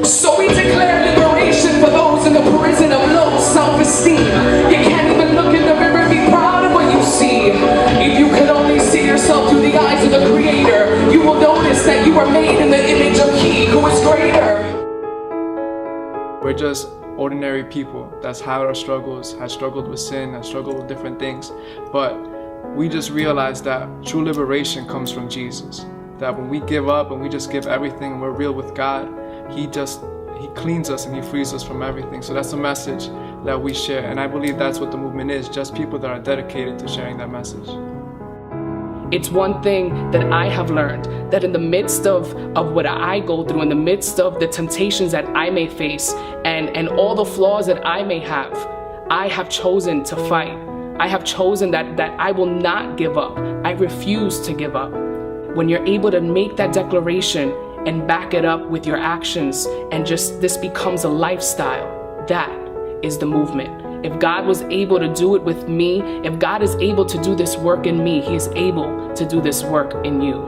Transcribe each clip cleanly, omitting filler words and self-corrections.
So we declare liberation for those in the prison of low self-esteem. You can't even look in the mirror and be proud of what you see. If you could only see yourself through the eyes of the Creator, you will notice that you are made in the image of He who is greater. We're just ordinary people that's had our struggles, has struggled with sin, has struggled with different things. But we just realized that true liberation comes from Jesus. That when we give up and we just give everything and we're real with God, He cleans us and He frees us from everything. So that's the message that we share. And I believe that's what the movement is, just people that are dedicated to sharing that message. It's one thing that I have learned, that in the midst of what I go through, in the midst of the temptations that I may face, and all the flaws that I may have, I have chosen to fight. I have chosen that I will not give up. I refuse to give up. When you're able to make that declaration and back it up with your actions, and just this becomes a lifestyle, that is the movement. If God was able to do it with me, if God is able to do this work in me, He is able to do this work in you.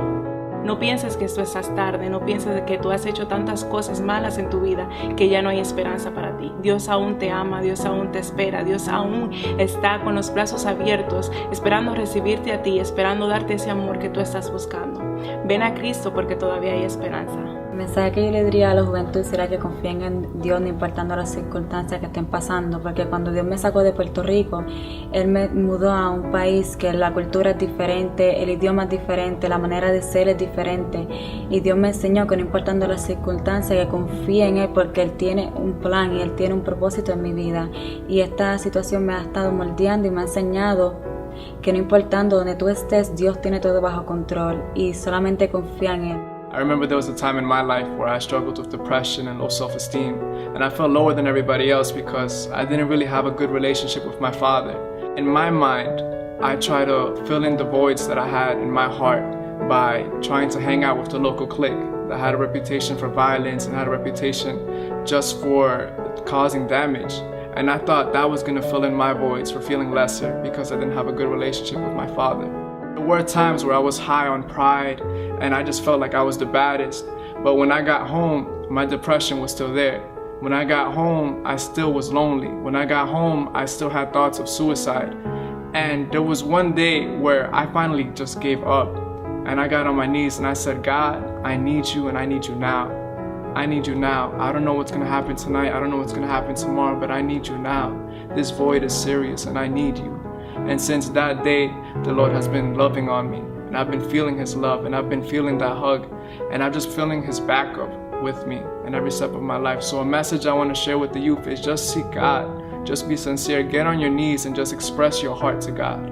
No pienses que esto estás tarde, no pienses que tú has hecho tantas cosas malas en tu vida que ya no hay esperanza para ti. Dios aún te ama, Dios aún te espera, Dios aún está con los brazos abiertos, esperando recibirte a ti, esperando darte ese amor que tú estás buscando. Ven a Cristo porque todavía hay esperanza. El mensaje que yo le diría a la juventud será que confíen en Dios no importando las circunstancias que estén pasando, porque cuando Dios me sacó de Puerto Rico, Él me mudó a un país que la cultura es diferente, el idioma es diferente, la manera de ser es diferente, y Dios me enseñó que no importando las circunstancias, que confíe en Él porque Él tiene un plan y Él tiene un propósito en mi vida, y esta situación me ha estado moldeando y me ha enseñado que no importando donde tú estés, Dios tiene todo bajo control y solamente confía en Él. I remember there was a time in my life where I struggled with depression and low self-esteem, and I felt lower than everybody else because I didn't really have a good relationship with my father. In my mind, I tried to fill in the voids that I had in my heart by trying to hang out with the local clique that had a reputation for violence and had a reputation just for causing damage. And I thought that was going to fill in my voids for feeling lesser because I didn't have a good relationship with my father. There were times where I was high on pride and I just felt like I was the baddest. But when I got home, my depression was still there. When I got home, I still was lonely. When I got home, I still had thoughts of suicide. And there was one day where I finally just gave up. And I got on my knees and I said, God, I need you and I need you now. I need you now. I don't know what's going to happen tonight. I don't know what's going to happen tomorrow, but I need you now. This void is serious and I need you. And since that day, the Lord has been loving on me. And I've been feeling His love and I've been feeling that hug. And I'm just feeling His backup with me in every step of my life. So a message I want to share with the youth is just seek God. Just be sincere. Get on your knees and just express your heart to God.